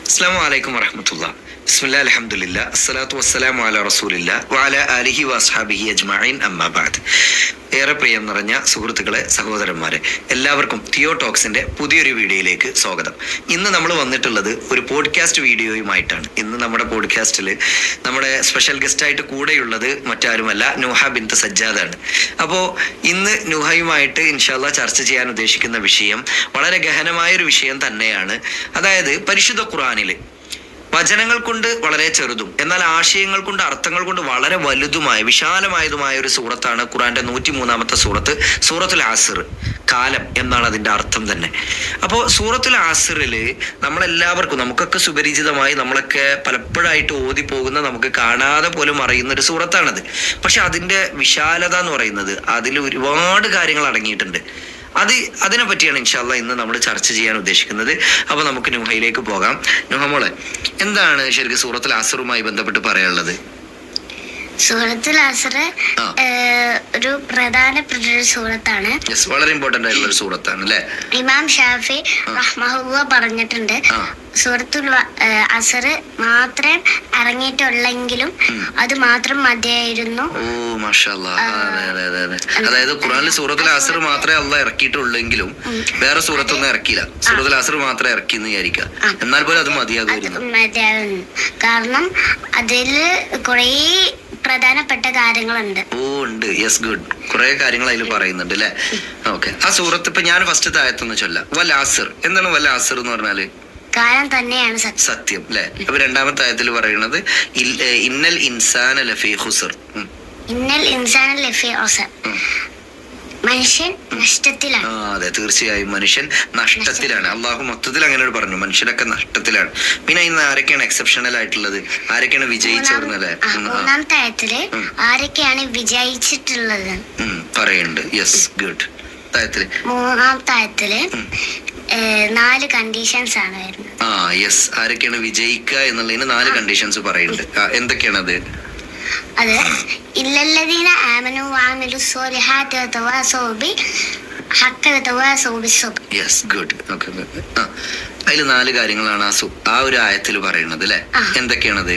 അസ്സലാമു അലൈക്കും വറഹ്മത്തുള്ളാഹി. ബിസ്മില്ലാഹി അൽഹംദുലില്ലാഹ് അസ്സലാത്തു വസ്സലാമു അലാ റസൂലില്ലാഹ് വഅലാ ആലിഹി വഅസ്ഹാബിഹി അജ്മഈൻ അമ്മാ ബഅദ്. ഏറെ പ്രിയം നിറഞ്ഞ സുഹൃത്തുക്കളെ, സഹോദരന്മാരെ, എല്ലാവർക്കും തിയോ ടോക്സിന്റെ പുതിയൊരു വീഡിയോയിലേക്ക് സ്വാഗതം. ഇന്ന് നമ്മൾ വന്നിട്ടുള്ളത് ഒരു പോഡ്കാസ്റ്റ് വീഡിയോയുമായിട്ടാണ്. ഇന്ന് നമ്മുടെ പോഡ്കാസ്റ്റിൽ നമ്മുടെ സ്പെഷ്യൽ ഗസ്റ്റായിട്ട് കൂടെയുള്ളത് മറ്റാരുമല്ല, നൂഹ ബിൻത്ത് സജ്ജാദാണ്. അപ്പോൾ ഇന്ന് നൂഹയുമായിട്ട് ഇൻഷാല്ലാഹ് ചർച്ച ചെയ്യാൻ ഉദ്ദേശിക്കുന്ന വിഷയം വളരെ ഗഹനമായൊരു വിഷയം തന്നെയാണ്. അതായത് പരിശുദ്ധ ഖുർആനിൽ വചനങ്ങൾ കൊണ്ട് വളരെ ചെറുതും എന്നാൽ ആശയങ്ങൾ കൊണ്ട്, അർത്ഥങ്ങൾ കൊണ്ട് വളരെ വലുതുമായ വിശാലമായതുമായ ഒരു സൂറത്താണ് ഖുർആന്റെ 103-ാമത്തെ സൂറത്ത്, സൂറത്തുൽ ആസിർ. കാലം എന്നാണ് അതിന്റെ അർത്ഥം തന്നെ. അപ്പോൾ സൂറത്തുൽ ആസിറില് നമ്മളെല്ലാവർക്കും, നമുക്കൊക്കെ സുപരിചിതമായി, നമ്മളൊക്കെ പലപ്പോഴായിട്ട് ഓതി പോകുന്ന, നമുക്ക് കാണാതെ പോലും അറിയുന്ന ഒരു സൂറത്താണത്. പക്ഷെ അതിന്റെ വിശാലത എന്ന് പറയുന്നത്, അതിൽ ഒരുപാട് കാര്യങ്ങൾ അടങ്ങിയിട്ടുണ്ട്. അതിനെ പറ്റിയാണ് ഇൻഷാല്ലാഹ് ഇന്ന് നമ്മൾ ചർച്ച ചെയ്യാൻ ഉദ്ദേശിക്കുന്നത്. അപ്പൊ നമുക്ക് നൂഹയിലേക്ക് പോകാം. നൂഹ മോളെ, എന്താണ് ശരിക്കും സൂറത്തുൽ ആസിറുമായി ബന്ധപ്പെട്ട് പറയാനുള്ളത്? സൂറത്തുൽ ആസിർ ഒരു പ്രധാനപ്പെട്ട ഒരു സൂറത്താണ്. വളരെ ഇമ്പോർട്ടന്റ് ആയിട്ടുള്ള ഒരു സൂറത്താണ് അല്ലേ? ഇമാം ഷാഫി റഹ്മഹുല്ലാഹ് പറഞ്ഞിട്ടുണ്ട്, സൂറത്തുൽ അസർ മാത്രം ഇറങ്ങിയിട്ടുള്ളെങ്കിലും അത് മാത്രം മതിയായിരുന്നു. ഓ മാഷാ അല്ലാഹ്. അതായത് ഖുർആനിൽ സൂറത്തുൽ അസർ മാത്രമേ അള്ളാഹ് ഇറക്കിയിട്ടുള്ളെങ്കിലും വേറെ സൂറത്തൊന്നും ഇറക്കിയില്ല. സൂറത്തുൽ അസർ മാത്രമേ ഇറക്കിയെന്ന് വിചാരിക്കാം. എന്നാൽ പോലും അത് മതിയാകുന്നു. കാരണം അതില് കുറേ പ്രധാനപ്പെട്ട കാര്യങ്ങളുണ്ട്. ഓ ഉണ്ട്, യെസ്, ഗുഡ്. കുറെ കാര്യങ്ങൾ അതിൽ പറയുന്നുണ്ട് അല്ലെ? ഓക്കെ. ആ സൂറത്ത് ഇപ്പൊ ഞാൻ ഫസ്റ്റ് ആയത്തൊന്ന് ചൊല്ലാം. വൽ ആസിർ. എന്താണ് വൽ ആസിർ എന്ന് പറഞ്ഞാല്? കാലം തന്നെയാണ് സത്യം അല്ലെ? അപ്പൊ രണ്ടാമത്തെ ആയത്തിൽ പറയുന്നത് ഇന്നൽ ഇൻസാന ലഫീ ഖുസ്ർ. ഇന്നൽ ഇൻസാന ലഫീ ഖുസ്ർ. മനുഷ്യൻ നഷ്ടത്തിലാണ്. അതെ, തീർച്ചയായും മനുഷ്യൻ നഷ്ടത്തിലാണ്. അള്ളാഹു മൊത്തത്തിൽ അങ്ങനെ പറഞ്ഞു, മനുഷ്യരൊക്കെ നഷ്ടത്തിലാണ്. പിന്നെ ഇന്ന് ആരൊക്കെയാണ് എക്സെപ്ഷണൽ ആയിട്ടുള്ളത്? ആരൊക്കെയാണ് വിജയിച്ചത്? മൂന്നാമത്തെ ആയത്തില് ആരൊക്കെയാണ് വിജയിച്ചിട്ടുള്ളത് പറയുന്നുണ്ട്. Yes, good. മൂന്നാമത്തെ ആയത്തില് 4 കണ്ടീഷൻസ് ആണ് വരുന്നത്. യെസ്, ആരൊക്കെയാണ് വിജയിക്കുക എന്നുള്ളതിന് 4 കണ്ടീഷൻസ് പറയുന്നുണ്ട്. എന്തൊക്കെയാണത്? അത് ഇല്ലല്ലദീന ആമനു വഅമിലു സ്വാലിഹാത്തി വതവാസൗ ബിൽ ഹഖ് വതവാസൗ ബിസ്സബ്ർ. Yes, good. ഓക്കേ. അതിൽ 4 കാര്യങ്ങളാണ് ആ ഒരു ആയത്തിൽ പറയുന്നത് അല്ലേ? എന്തൊക്കെയാണത്?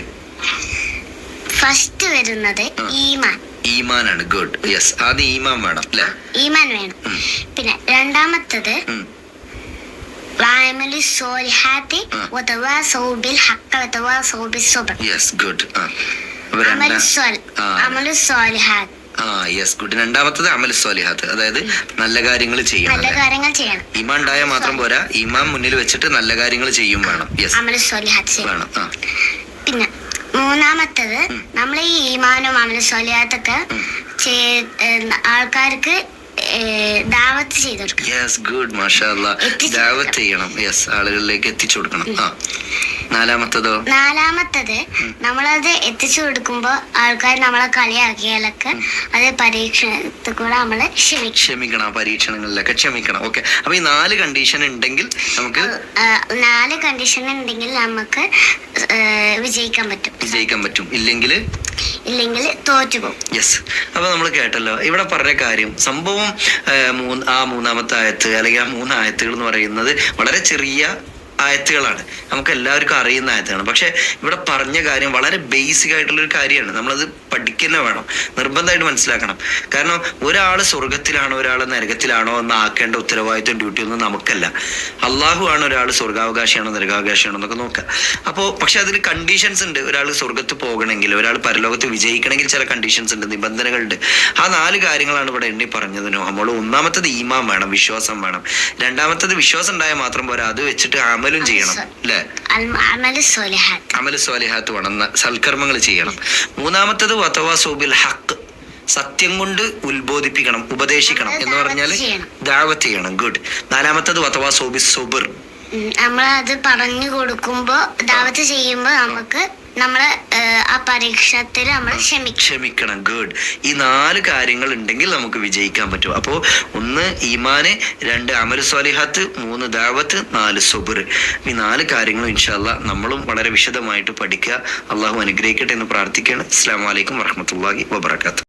ഫസ്റ്റ് വരുന്നത് ഈമാനാണ്. ഗുഡ്. യെസ്, ആദ്യം ഈമാൻ വേണം അല്ലേ? ഈമാൻ വേണം. പിന്നെ രണ്ടാമത്തത് വഅമിലു സ്വാലിഹാത്തി വതവാസൗ ബിൽ ഹഖ് വതവാസൗ ബിസ്സബ്ർ. Yes, good. രണ്ടാമത്തത് അമൽ സ്വാലിഹാത്ത്, അതായത് നല്ല കാര്യങ്ങൾ ചെയ്യണം. ഈമാൻ ഉണ്ടായാൽ മാത്രം പോരാ, ഈമാൻ മുന്നിൽ വെച്ചിട്ട് നല്ല കാര്യങ്ങൾ ചെയ്യും വേണം. വേണം. പിന്നെ മൂന്നാമത്തത്, നമ്മൾ ഈ ഈമാനും അമൽ സ്വാലിഹാത്തൊക്കെ ആൾക്കാർക്ക് ദാവത്ത് ചെയ്തു കൊടുക്കണം. Yes, good. മാഷാ അല്ലാഹ്. ദാവത്ത് ചെയ്യണം. യെസ്, ആളുകളിലേക്ക് എത്തിച്ചു കൊടുക്കണം. നാലാമത്തത് നമ്മളത് എത്തിച്ചു കൊടുക്കുമ്പോ ആൾക്കാർ നമ്മളെ കളിയാക്കിയാലൊക്കെ അത് പരീക്ഷണത്തിൽ കൂടെ നമ്മള് ക്ഷമിക്കണം. പരീക്ഷണങ്ങളിലൊക്കെ ക്ഷമിക്കണം. ഓക്കെ. അപ്പൊ ഈ 4 കണ്ടീഷൻ ഉണ്ടെങ്കിൽ നമുക്ക് 4 കണ്ടീഷൻ ഉണ്ടെങ്കിൽ നമുക്ക് വിജയിക്കാൻ പറ്റും. ഇല്ലെങ്കിൽ തോറ്റുപോകും. യെസ്. അപ്പൊ നമ്മൾ കേട്ടല്ലോ ഇവിടെ പറഞ്ഞ കാര്യം. സംഭവം മൂന്നാമത്തെ ആയത്ത് അല്ലെങ്കിൽ 3 ആയത്തുകൾ എന്ന് പറയുന്നത് വളരെ ചെറിയ ആയത്തുകളാണ്, നമുക്ക് എല്ലാവർക്കും അറിയുന്ന ആയത്തുകളാണ്. പക്ഷെ ഇവിടെ പറഞ്ഞ കാര്യം വളരെ ബേസിക് ആയിട്ടുള്ളൊരു കാര്യമാണ്. നമ്മളത് പഠിക്കുന്ന വേണം, നിർബന്ധമായിട്ട് മനസ്സിലാക്കണം. കാരണം ഒരാൾ സ്വർഗത്തിലാണോ ഒരാൾ നരകത്തിലാണോ എന്ന് ആക്കേണ്ട ഉത്തരവാദിത്വം, ഡ്യൂട്ടി ഒന്നും നമുക്കല്ല. അള്ളാഹു ആണ് ഒരാൾ സ്വർഗാവകാശിയാണോ നരകാവകാശിയാണോ എന്നൊക്കെ നോക്കുക. അപ്പോൾ പക്ഷെ അതിന് കണ്ടീഷൻസ് ഉണ്ട്. ഒരാൾ സ്വർഗത്ത് പോകണമെങ്കിൽ, ഒരാൾ പരലോകത്ത് വിജയിക്കണമെങ്കിൽ ചില കണ്ടീഷൻസ് ഉണ്ട്, നിബന്ധനകളുണ്ട്. ആ 4 കാര്യങ്ങളാണ് ഇവിടെ എണ്ണി പറഞ്ഞത്. നമ്മൾ ഒന്നാമത്തത് ഈമാൻ വേണം, വിശ്വാസം വേണം. രണ്ടാമത്തത് വിശ്വാസം ഉണ്ടായാൽ മാത്രം പോരാ, അത് വെച്ചിട്ട് അമലും ചെയ്യണം അല്ലെ? അമൽ സ്വാലിഹാത്ത് വേണം, സൽക്കർമ്മങ്ങൾ ചെയ്യണം. മൂന്നാമത്തത് വതവാസൗ ബിൽ ഹഖ്, സത്യം കൊണ്ട് ഉത്ബോധിപ്പിക്കണം, ഉപദേശിക്കണം എന്ന് പറഞ്ഞാൽ ദഅവത്ത് ചെയ്യണം. ഗുഡ്. നാലാമത്തത് വതവാസൗ ബിസ്സബ്ർ, നമ്മളത് പറഞ്ഞു കൊടുക്കുമ്പോ ദഅവത്ത് ചെയ്യുമ്പോ നമുക്ക് നമ്മള് ആ പരീക്ഷണത്തിൽ നമ്മൾ ക്ഷമിക്കണം. ഗുഡ്. ഈ 4 കാര്യങ്ങൾ ഉണ്ടെങ്കിൽ നമുക്ക് വിജയിക്കാൻ പറ്റും. അപ്പോ 1 ഈമാന്, 2 അമൽ സ്വാലിഹാത്ത്, 3 ദഅവത്ത്, 4 സബ്ർ. ഈ 4 കാര്യങ്ങളും ഇൻഷാല്ലാഹ് നമ്മളും വളരെ വിശദമായിട്ട് പഠിക്കുക. അള്ളാഹു അനുഗ്രഹിക്കട്ടെ എന്ന് പ്രാർത്ഥിക്കുകയാണ്. അസ്സലാമു അലൈക്കും വറഹ്മത്തുള്ളാഹി വബറകാതുഹു.